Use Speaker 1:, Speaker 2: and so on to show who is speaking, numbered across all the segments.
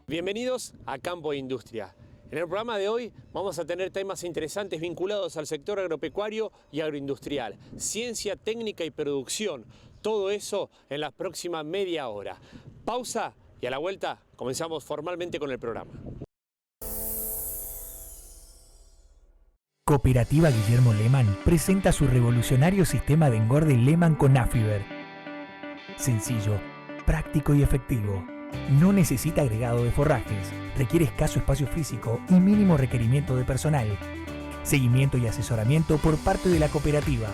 Speaker 1: Bienvenidos a Campo e Industria. En el programa de hoy vamos a tener temas interesantes vinculados al sector agropecuario y agroindustrial, ciencia, técnica y producción. Todo eso en la próxima media hora. Pausa y a la vuelta comenzamos formalmente con el programa.
Speaker 2: Cooperativa Guillermo Lehmann presenta su revolucionario sistema de engorde Lehmann con Afiber. Sencillo, práctico y efectivo. No necesita agregado de forrajes, requiere escaso espacio físico y mínimo requerimiento de personal. Seguimiento y asesoramiento por parte de la cooperativa.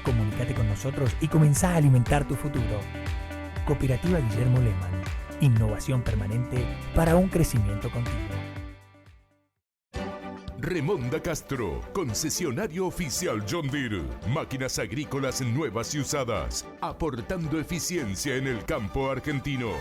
Speaker 2: Comunícate con nosotros y comenzá a alimentar tu futuro. Cooperativa Guillermo Lehmann. Innovación permanente para un crecimiento continuo.
Speaker 3: Remonda Castro, concesionario oficial John Deere. Máquinas agrícolas nuevas y usadas, aportando eficiencia en el campo argentino.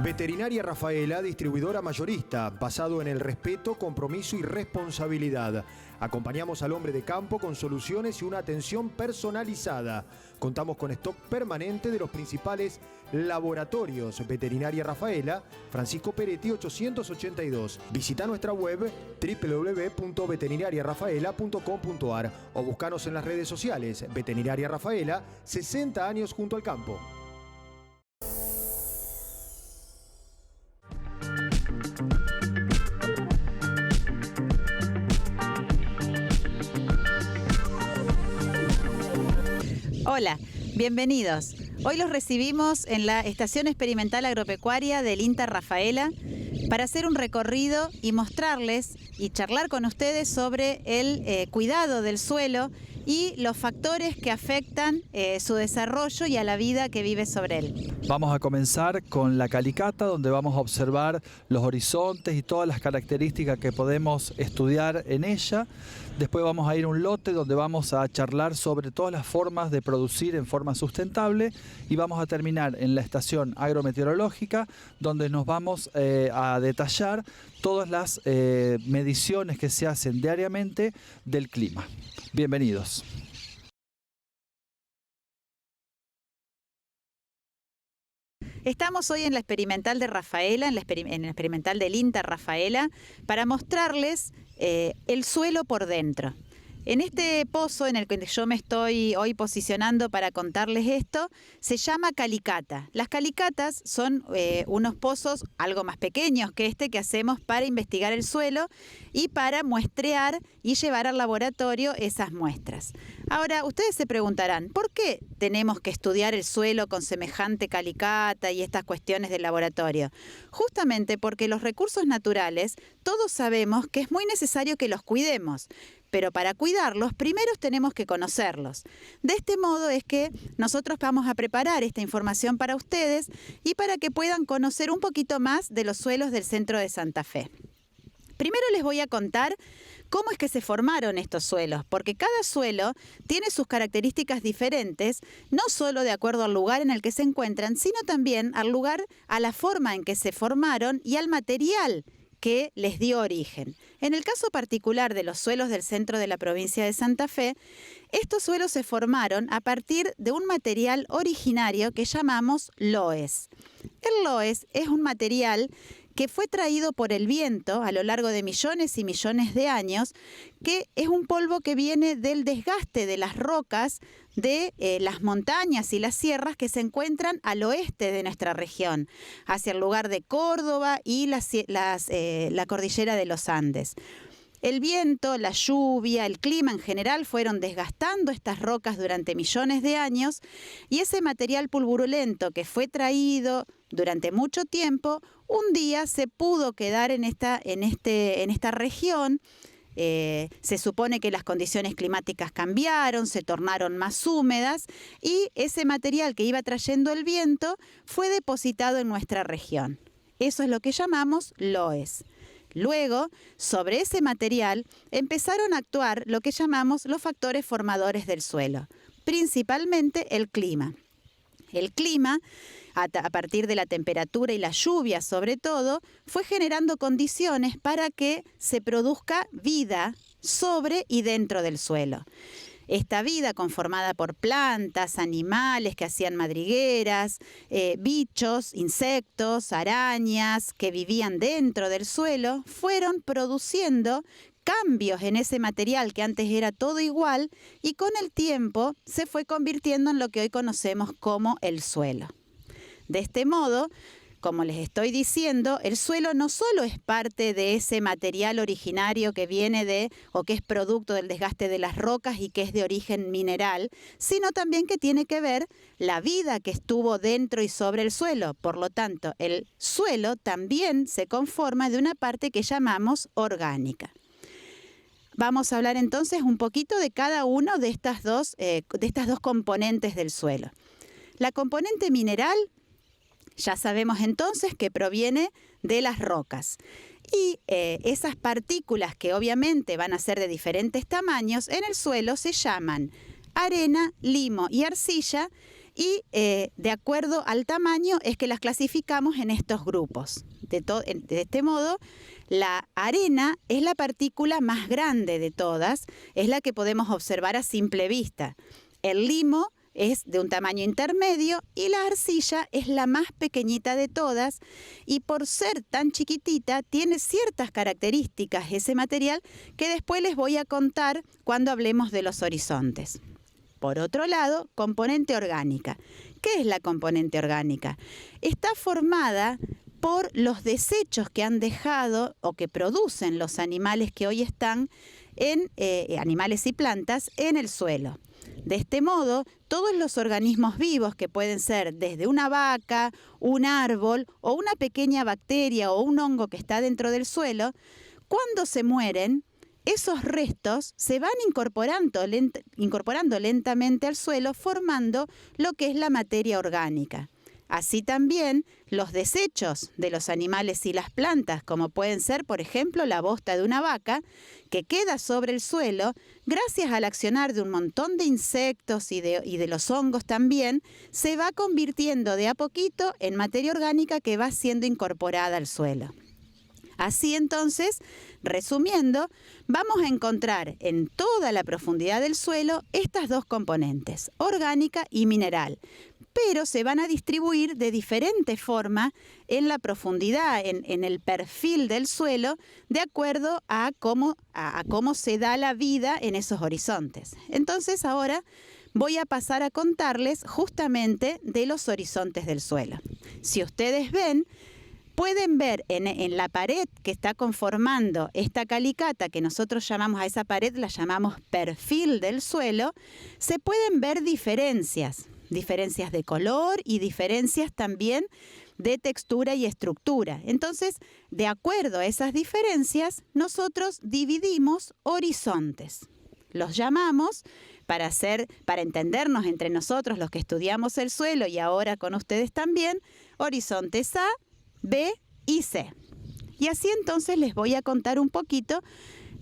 Speaker 4: Veterinaria Rafaela, distribuidora mayorista, basado en el respeto, compromiso y responsabilidad. Acompañamos al hombre de campo con soluciones y una atención personalizada. Contamos con stock permanente de los principales laboratorios. Veterinaria Rafaela, Francisco Peretti 882. Visita nuestra web www.veterinariarafaela.com.ar o buscanos en las redes sociales. Veterinaria Rafaela, 60 años junto al campo.
Speaker 5: Hola, bienvenidos. Hoy los recibimos en la Estación Experimental Agropecuaria del INTA Rafaela para hacer un recorrido y mostrarles y charlar con ustedes sobre el cuidado del suelo y los factores que afectan su desarrollo y a la vida que vive sobre él.
Speaker 6: Vamos a comenzar con la calicata, donde vamos a observar los horizontes y todas las características que podemos estudiar en ella. Después vamos a ir a un lote donde vamos a charlar sobre todas las formas de producir en forma sustentable y vamos a terminar en la estación agrometeorológica, donde nos vamos a detallar todas las mediciones que se hacen diariamente del clima. Bienvenidos.
Speaker 5: Estamos hoy en la experimental de Rafaela, en la experimental del INTA Rafaela, para mostrarles el suelo por dentro. En este pozo en el que yo me estoy hoy posicionando para contarles esto, se llama calicata. Las calicatas son unos pozos algo más pequeños que este que hacemos para investigar el suelo y para muestrear y llevar al laboratorio esas muestras. Ahora, ustedes se preguntarán, ¿por qué tenemos que estudiar el suelo con semejante calicata y estas cuestiones del laboratorio? Justamente porque los recursos naturales, todos sabemos que es muy necesario que los cuidemos. Pero para cuidarlos, primero tenemos que conocerlos. De este modo es que nosotros vamos a preparar esta información para ustedes y para que puedan conocer un poquito más de los suelos del centro de Santa Fe. Primero les voy a contar cómo es que se formaron estos suelos, porque cada suelo tiene sus características diferentes, no solo de acuerdo al lugar en el que se encuentran, sino también al lugar, a la forma en que se formaron y al material que les dio origen. En el caso particular de los suelos del centro de la provincia de Santa Fe, estos suelos se formaron a partir de un material originario que llamamos loess. El loess es un material que fue traído por el viento a lo largo de millones y millones de años, que es un polvo que viene del desgaste de las rocas de las montañas y las sierras que se encuentran al oeste de nuestra región, hacia el lugar de Córdoba y la cordillera de los Andes. El viento, la lluvia, el clima en general fueron desgastando estas rocas durante millones de años y ese material pulverulento que fue traído durante mucho tiempo, un día se pudo quedar en esta región. Se supone que las condiciones climáticas cambiaron, se tornaron más húmedas y ese material que iba trayendo el viento fue depositado en nuestra región. Eso es lo que llamamos loess. Luego, sobre ese material, empezaron a actuar lo que llamamos los factores formadores del suelo, principalmente el clima. El clima, a partir de la temperatura y la lluvia sobre todo, fue generando condiciones para que se produzca vida sobre y dentro del suelo. esta vida conformada por plantas, animales que hacían madrigueras, bichos, insectos, arañas que vivían dentro del suelo, fueron produciendo cambios en ese material que antes era todo igual y con el tiempo se fue convirtiendo en lo que hoy conocemos como el suelo. De este modo, como les estoy diciendo, el suelo no solo es parte de ese material originario que viene de o que es producto del desgaste de las rocas y que es de origen mineral, sino también que tiene que ver la vida que estuvo dentro y sobre el suelo. Por lo tanto, el suelo también se conforma de una parte que llamamos orgánica. Vamos a hablar entonces un poquito de cada uno de estas dos componentes del suelo. La componente mineral, ya sabemos entonces que proviene de las rocas. Y esas partículas que obviamente van a ser de diferentes tamaños en el suelo se llaman arena, limo y arcilla y de acuerdo al tamaño es que las clasificamos en estos grupos. De este modo, la arena es la partícula más grande de todas, es la que podemos observar a simple vista. El limo es de un tamaño intermedio y la arcilla es la más pequeñita de todas y por ser tan chiquitita tiene ciertas características ese material que después les voy a contar cuando hablemos de los horizontes. Por otro lado, componente orgánica. ¿Qué es la componente orgánica? Está formada por los desechos que han dejado o que producen los animales que hoy están animales y plantas en el suelo. De este modo, todos los organismos vivos que pueden ser desde una vaca, un árbol o una pequeña bacteria o un hongo que está dentro del suelo, cuando se mueren, esos restos se van incorporando lentamente al suelo formando lo que es la materia orgánica. Así también los desechos de los animales y las plantas, como pueden ser, por ejemplo, la bosta de una vaca, que queda sobre el suelo, gracias al accionar de un montón de insectos y de los hongos también, se va convirtiendo de a poquito en materia orgánica que va siendo incorporada al suelo. Así entonces, resumiendo, vamos a encontrar en toda la profundidad del suelo estas dos componentes, orgánica y mineral, pero se van a distribuir de diferente forma en la profundidad, en el perfil del suelo, de acuerdo a cómo se da la vida en esos horizontes. Entonces ahora voy a pasar a contarles justamente de los horizontes del suelo. Si ustedes ven, pueden ver en la pared que está conformando esta calicata, que nosotros llamamos a esa pared, la llamamos perfil del suelo, se pueden ver diferencias de color y diferencias también de textura y estructura. Entonces, de acuerdo a esas diferencias, nosotros dividimos horizontes. Los llamamos, para entendernos entre nosotros los que estudiamos el suelo y ahora con ustedes también, horizontes A, B y C. Y así entonces les voy a contar un poquito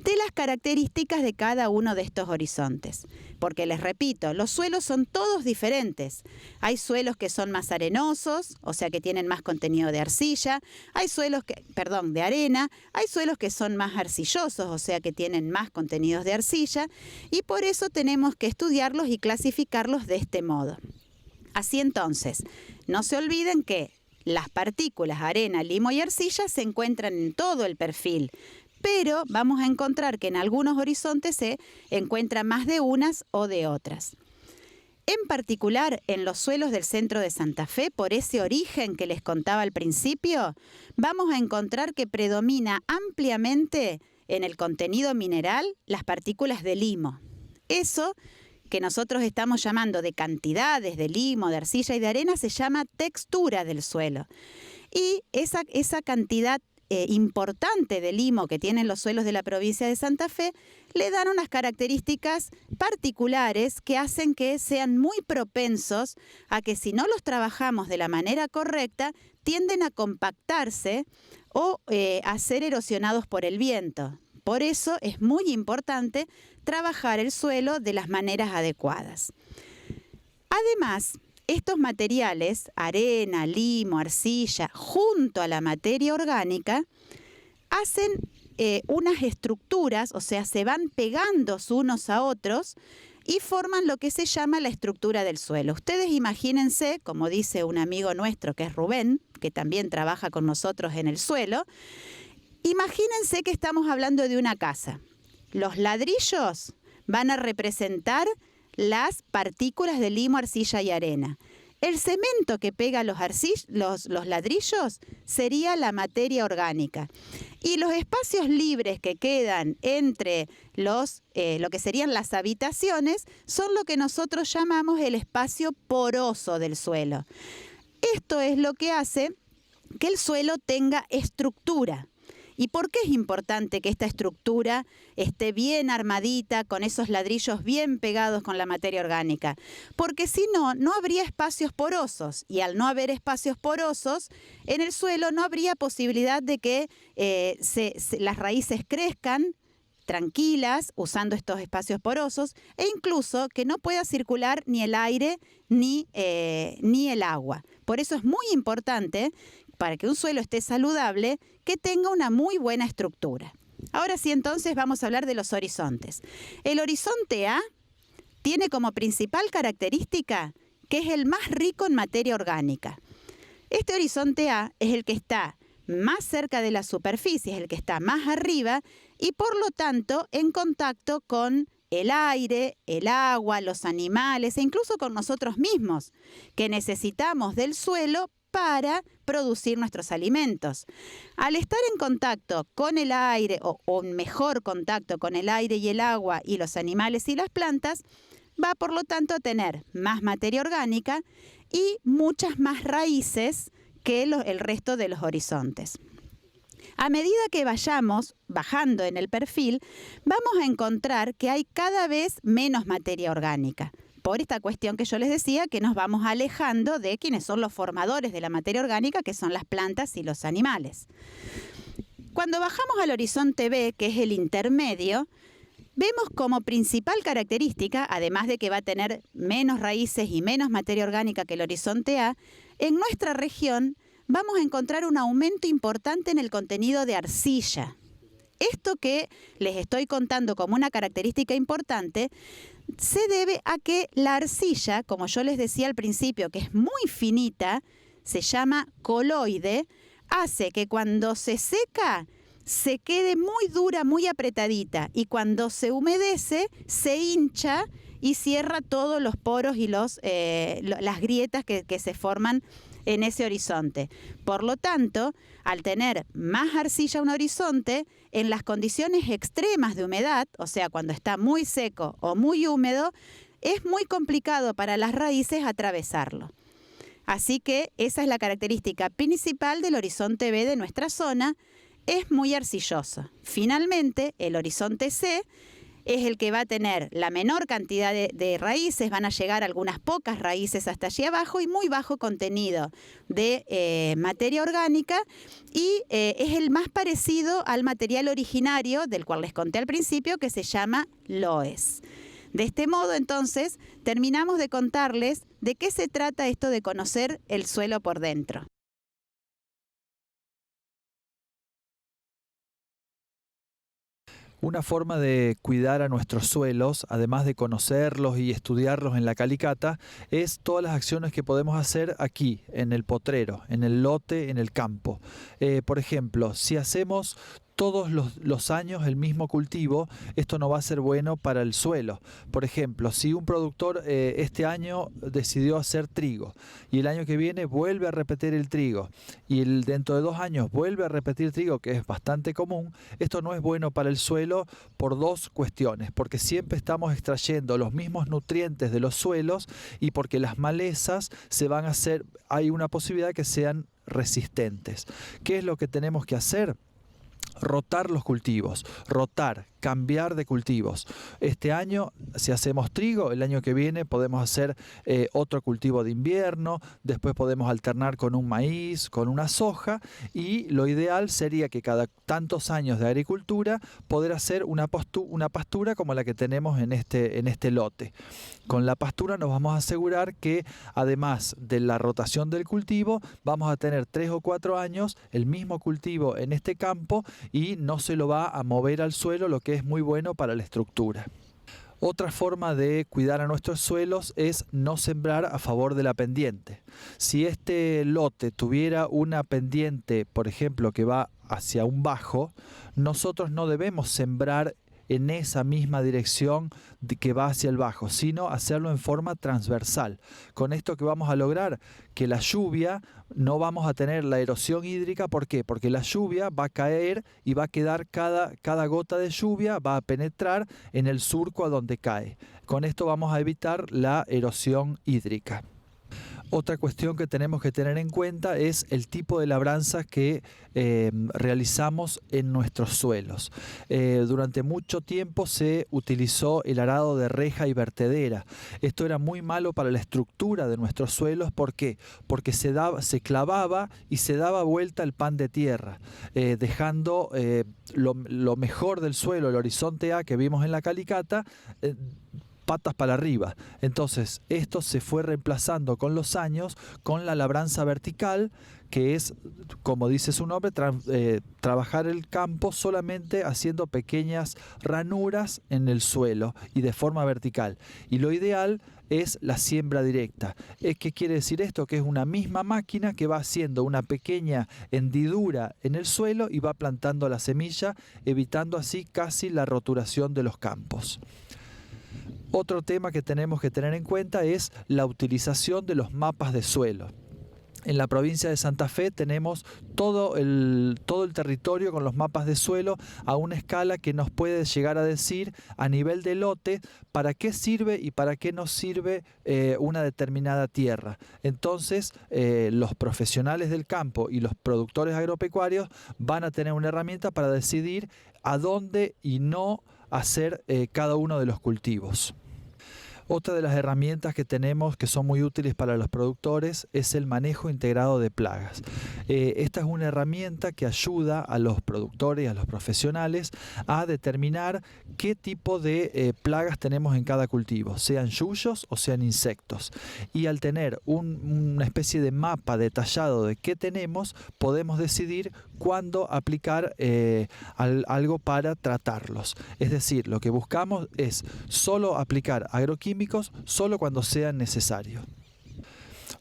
Speaker 5: de las características de cada uno de estos horizontes. Porque les repito, los suelos son todos diferentes. Hay suelos que son más arenosos, o sea que tienen más contenido de arcilla. Hay suelos de arena. Hay suelos que son más arcillosos, o sea que tienen más contenidos de arcilla. Y por eso tenemos que estudiarlos y clasificarlos de este modo. Así entonces, no se olviden que las partículas arena, limo y arcilla se encuentran en todo el perfil, pero vamos a encontrar que en algunos horizontes se encuentran más de unas o de otras. En particular, en los suelos del centro de Santa Fe, por ese origen que les contaba al principio, vamos a encontrar que predomina ampliamente en el contenido mineral las partículas de limo. Eso que nosotros estamos llamando de cantidades de limo, de arcilla y de arena, se llama textura del suelo. Y esa cantidad importante de limo que tienen los suelos de la provincia de Santa Fe le dan unas características particulares que hacen que sean muy propensos a que si no los trabajamos de la manera correcta, tienden a compactarse o a ser erosionados por el viento. Por eso es muy importante trabajar el suelo de las maneras adecuadas. Además, estos materiales, arena, limo, arcilla, junto a la materia orgánica, hacen unas estructuras, o sea, se van pegando unos a otros y forman lo que se llama la estructura del suelo. Ustedes imagínense, como dice un amigo nuestro que es Rubén, que también trabaja con nosotros en el suelo, imagínense que estamos hablando de una casa. Los ladrillos van a representar las partículas de limo, arcilla y arena. El cemento que pega los ladrillos sería la materia orgánica. Y los espacios libres que quedan entre lo que serían las habitaciones son lo que nosotros llamamos el espacio poroso del suelo. Esto es lo que hace que el suelo tenga estructura. ¿Y por qué es importante que esta estructura esté bien armadita, con esos ladrillos bien pegados con la materia orgánica? Porque si no, no habría espacios porosos, y al no haber espacios porosos, en el suelo no habría posibilidad de que las raíces crezcan tranquilas, usando estos espacios porosos, e incluso que no pueda circular ni el aire ni el agua. Por eso es muy importante, para que un suelo esté saludable, que tenga una muy buena estructura. Ahora sí, entonces vamos a hablar de los horizontes. El horizonte A tiene como principal característica que es el más rico en materia orgánica. Este horizonte A es el que está más cerca de la superficie, es el que está más arriba y por lo tanto en contacto con el aire, el agua, los animales e incluso con nosotros mismos, que necesitamos del suelo para producir nuestros alimentos. Al estar en contacto con el aire o un mejor contacto con el aire y el agua y los animales y las plantas, va por lo tanto a tener más materia orgánica y muchas más raíces que el resto de los horizontes. A medida que vayamos bajando en el perfil, vamos a encontrar que hay cada vez menos materia orgánica. Por esta cuestión que yo les decía, que nos vamos alejando de quienes son los formadores de la materia orgánica, que son las plantas y los animales. Cuando bajamos al horizonte B, que es el intermedio, vemos como principal característica, además de que va a tener menos raíces y menos materia orgánica que el horizonte A, en nuestra región vamos a encontrar un aumento importante en el contenido de arcilla. Esto que les estoy contando como una característica importante se debe a que la arcilla, como yo les decía al principio, que es muy finita, se llama coloide, hace que cuando se seca se quede muy dura, muy apretadita y cuando se humedece se hincha y cierra todos los poros y las grietas que se forman en ese horizonte. Por lo tanto, al tener más arcilla un horizonte, en las condiciones extremas de humedad, o sea, cuando está muy seco o muy húmedo, es muy complicado para las raíces atravesarlo. Así que esa es la característica principal del horizonte B de nuestra zona, es muy arcilloso. Finalmente, el horizonte C es el que va a tener la menor cantidad de raíces, van a llegar algunas pocas raíces hasta allí abajo y muy bajo contenido de materia orgánica y es el más parecido al material originario del cual les conté al principio, que se llama loess. De este modo, entonces, terminamos de contarles de qué se trata esto de conocer el suelo por dentro.
Speaker 6: Una forma de cuidar a nuestros suelos, además de conocerlos y estudiarlos en la calicata, es todas las acciones que podemos hacer aquí, en el potrero, en el lote, en el campo. Por ejemplo, si hacemos todos los años el mismo cultivo, esto no va a ser bueno para el suelo. Por ejemplo, si un productor este año decidió hacer trigo y el año que viene vuelve a repetir el trigo y dentro de 2 años vuelve a repetir trigo, que es bastante común, esto no es bueno para el suelo por 2 cuestiones, porque siempre estamos extrayendo los mismos nutrientes de los suelos y porque las malezas hay una posibilidad que sean resistentes. ¿Qué es lo que tenemos que hacer? Rotar los cultivos, cambiar de cultivos. Este año, si hacemos trigo, el año que viene podemos hacer otro cultivo de invierno, después podemos alternar con un maíz, con una soja, y lo ideal sería que cada tantos años de agricultura poder hacer una pastura como la que tenemos en este lote. Con la pastura nos vamos a asegurar que, además de la rotación del cultivo, vamos a tener 3 o 4 años el mismo cultivo en este campo y no se lo va a mover al suelo, lo que es muy bueno para la estructura. Otra forma de cuidar a nuestros suelos es no sembrar a favor de la pendiente. Si este lote tuviera una pendiente, por ejemplo, que va hacia un bajo, nosotros no debemos sembrar en esa misma dirección que va hacia el bajo, sino hacerlo en forma transversal. Con esto que vamos a lograr que la lluvia, no vamos a tener la erosión hídrica. ¿Por qué? Porque la lluvia va a caer y va a quedar cada gota de lluvia, va a penetrar en el surco a donde cae. Con esto vamos a evitar la erosión hídrica. Otra cuestión que tenemos que tener en cuenta es el tipo de labranza que realizamos en nuestros suelos. Durante mucho tiempo se utilizó el arado de reja y vertedera. Esto era muy malo para la estructura de nuestros suelos. ¿Por qué? Porque se clavaba y se daba vuelta el pan de tierra, dejando lo mejor del suelo, el horizonte A que vimos en la calicata, patas para arriba. Entonces esto se fue reemplazando con los años con la labranza vertical, que es, como dice su nombre, trabajar el campo solamente haciendo pequeñas ranuras en el suelo y de forma vertical. Y lo ideal es la siembra directa. ¿Qué quiere decir esto? Que es una misma máquina que va haciendo una pequeña hendidura en el suelo y va plantando la semilla, evitando así casi la roturación de los campos. Otro tema que tenemos que tener en cuenta es la utilización de los mapas de suelo. En la provincia de Santa Fe tenemos todo el territorio con los mapas de suelo a una escala que nos puede llegar a decir a nivel de lote para qué sirve y para qué no sirve una determinada tierra. Entonces los profesionales del campo y los productores agropecuarios van a tener una herramienta para decidir a dónde y no hacer cada uno de los cultivos. Otra de las herramientas que tenemos que son muy útiles para los productores es el manejo integrado de plagas. Esta es una herramienta que ayuda a los productores y a los profesionales a determinar qué tipo de plagas tenemos en cada cultivo, sean yuyos o sean insectos. Y al tener una especie de mapa detallado de qué tenemos, podemos decidir cuándo aplicar algo para tratarlos. Es decir, lo que buscamos es solo aplicar agroquímicos solo cuando sea necesario.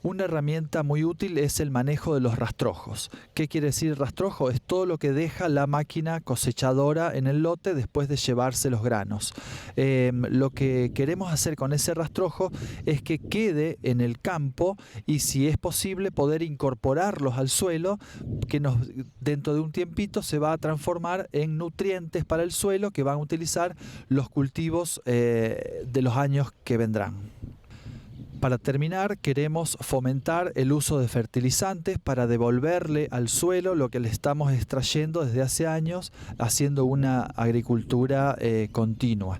Speaker 6: Una herramienta muy útil es el manejo de los rastrojos. ¿Qué quiere decir rastrojo? Es todo lo que deja la máquina cosechadora en el lote después de llevarse los granos. Lo que queremos hacer con ese rastrojo es que quede en el campo y, si es posible, poder incorporarlos al suelo, que dentro de un tiempito se va a transformar en nutrientes para el suelo que van a utilizar los cultivos de los años que vendrán. Para terminar, queremos fomentar el uso de fertilizantes para devolverle al suelo lo que le estamos extrayendo desde hace años, haciendo una agricultura continua.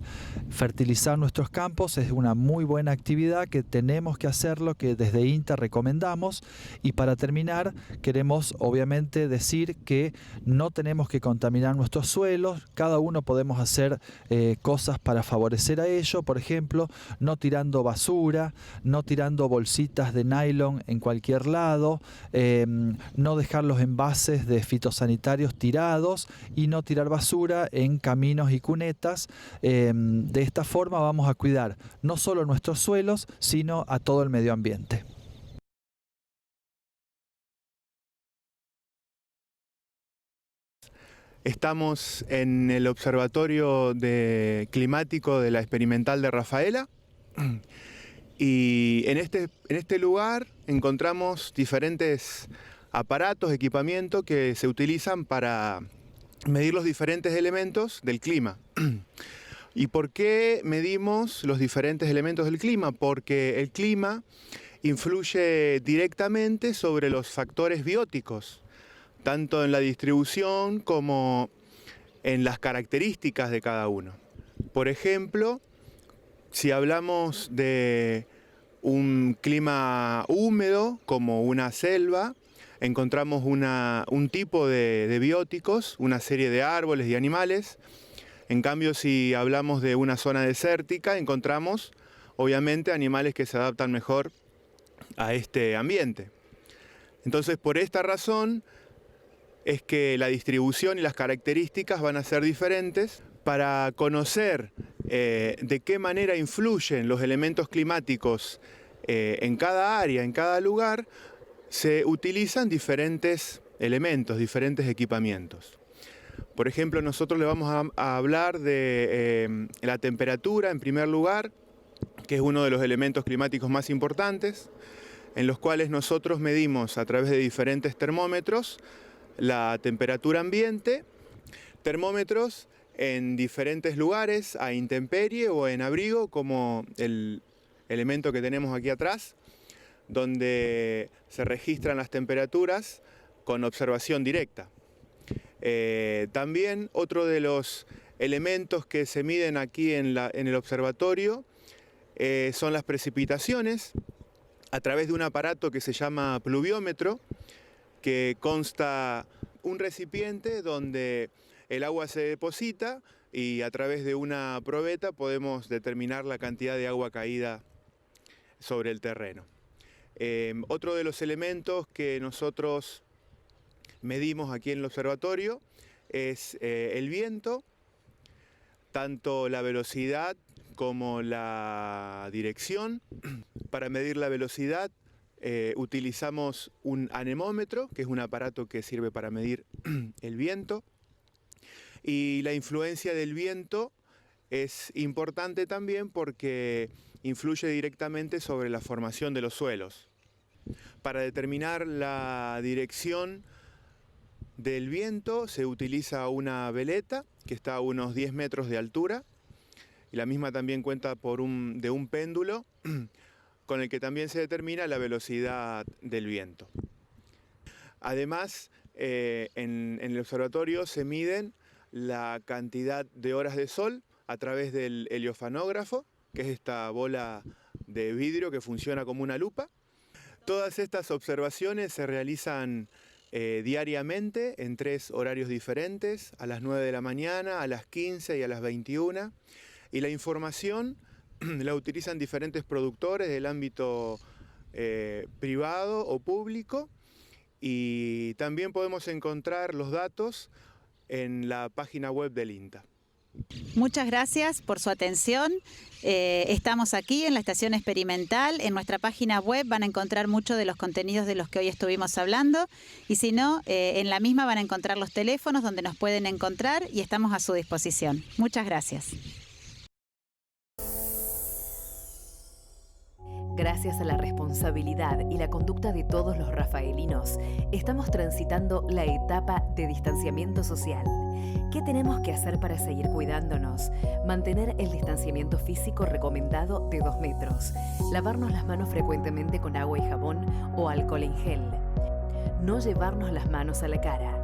Speaker 6: Fertilizar nuestros campos es una muy buena actividad que tenemos que hacerlo, que desde INTA recomendamos. Y para terminar, queremos obviamente decir que no tenemos que contaminar nuestros suelos. Cada uno podemos hacer cosas para favorecer a ello. Por ejemplo, no tirando basura, no tirando bolsitas de nylon en cualquier lado, no dejar los envases de fitosanitarios tirados y no tirar basura en caminos y cunetas. De esta forma vamos a cuidar no solo nuestros suelos, sino a todo el medio ambiente.
Speaker 7: Estamos en el Observatorio Climático de la Experimental de Rafaela. Y en este lugar encontramos diferentes aparatos, equipamiento que se utilizan para medir los diferentes elementos del clima. ¿Y por qué medimos los diferentes elementos del clima? Porque el clima influye directamente sobre los factores bióticos, tanto en la distribución como en las características de cada uno. Por ejemplo, si hablamos de un clima húmedo como una selva, encontramos un tipo de bióticos, una serie de árboles y animales. En cambio, si hablamos de una zona desértica, encontramos obviamente animales que se adaptan mejor a este ambiente. Entonces, por esta razón es que la distribución y las características van a ser diferentes. Para conocer de qué manera influyen los elementos climáticos en cada área, en cada lugar, se utilizan diferentes elementos, diferentes equipamientos. Por ejemplo, nosotros le vamos a hablar de la temperatura en primer lugar, que es uno de los elementos climáticos más importantes, en los cuales nosotros medimos a través de diferentes termómetros la temperatura ambiente, termómetros en diferentes lugares, a intemperie o en abrigo, como el elemento que tenemos aquí atrás, donde se registran las temperaturas con observación directa. También otro de los elementos que se miden aquí en el observatorio son las precipitaciones a través de un aparato que se llama pluviómetro, que consta un recipiente donde el agua se deposita y a través de una probeta podemos determinar la cantidad de agua caída sobre el terreno. Otro de los elementos que nosotros medimos aquí en el observatorio es el viento, tanto la velocidad como la dirección. Para medir la velocidad utilizamos un anemómetro, que es un aparato que sirve para medir el viento. Y la influencia del viento es importante también porque influye directamente sobre la formación de los suelos. Para determinar la dirección del viento se utiliza una veleta que está a unos 10 metros de altura y la misma también cuenta de un péndulo con el que también se determina la velocidad del viento. Además, en el observatorio se miden la cantidad de horas de sol a través del heliofanógrafo, que es esta bola de vidrio que funciona como una lupa. Todas estas observaciones se realizan diariamente en 3 horarios diferentes, a las 9 de la mañana, a las 15 y a las 21. Y la información la utilizan diferentes productores del ámbito privado o público, y también podemos encontrar los datos en la página web del INTA.
Speaker 5: Muchas gracias por su atención. Estamos aquí en la estación experimental. En nuestra página web van a encontrar muchos de los contenidos de los que hoy estuvimos hablando, y si no, en la misma van a encontrar los teléfonos donde nos pueden encontrar y estamos a su disposición. Muchas gracias.
Speaker 8: Gracias a la responsabilidad y la conducta de todos los rafaelinos, estamos transitando la etapa de distanciamiento social. ¿Qué tenemos que hacer para seguir cuidándonos? Mantener el distanciamiento físico recomendado de 2 metros. Lavarnos las manos frecuentemente con agua y jabón o alcohol en gel. No llevarnos las manos a la cara.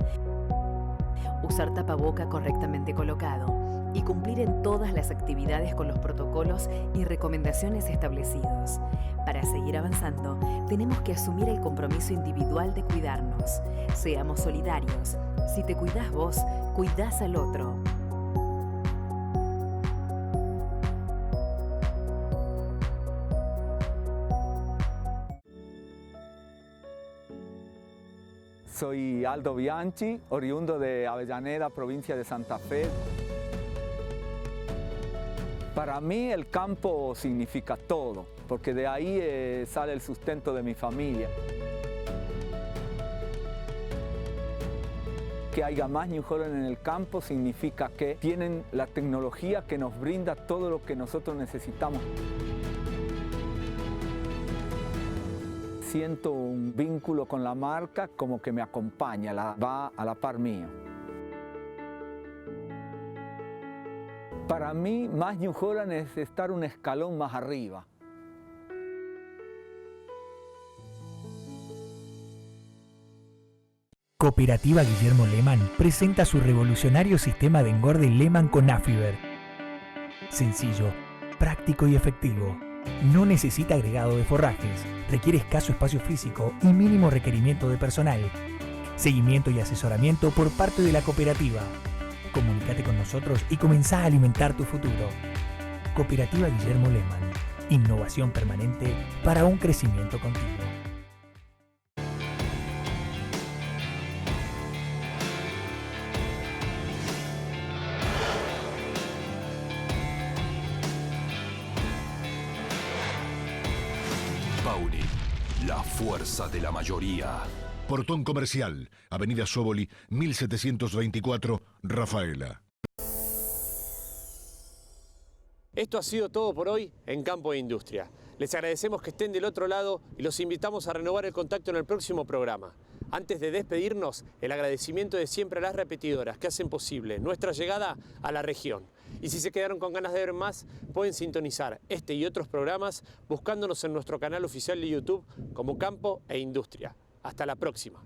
Speaker 8: Usar tapaboca correctamente colocado. Y cumplir en todas las actividades con los protocolos y recomendaciones establecidos. Para seguir avanzando, tenemos que asumir el compromiso individual de cuidarnos. Seamos solidarios. Si te cuidás vos, cuidás al otro.
Speaker 9: Soy Aldo Bianchi, oriundo de Avellaneda, provincia de Santa Fe. Para mí el campo significa todo, porque de ahí sale el sustento de mi familia. Que haya más New Holland en el campo significa que tienen la tecnología que nos brinda todo lo que nosotros necesitamos. Siento un vínculo con la marca como que me acompaña, va a la par mío. Para mí, más New Holland es estar un escalón más arriba.
Speaker 2: Cooperativa Guillermo Lehmann presenta su revolucionario sistema de engorde Lehmann con Afiber. Sencillo, práctico y efectivo. No necesita agregado de forrajes, requiere escaso espacio físico y mínimo requerimiento de personal. Seguimiento y asesoramiento por parte de la cooperativa. Comunícate con nosotros y comenzá a alimentar tu futuro. Cooperativa Guillermo Lehmann. Innovación permanente para un crecimiento continuo.
Speaker 10: fuerza de la mayoría.
Speaker 11: Portón Comercial, Avenida Sóboli, 1724, Rafaela.
Speaker 1: Esto ha sido todo por hoy en Campo e Industria. Les agradecemos que estén del otro lado y los invitamos a renovar el contacto en el próximo programa. Antes de despedirnos, el agradecimiento de siempre a las repetidoras que hacen posible nuestra llegada a la región. Y si se quedaron con ganas de ver más, pueden sintonizar este y otros programas buscándonos en nuestro canal oficial de YouTube como Campo e Industria. Hasta la próxima.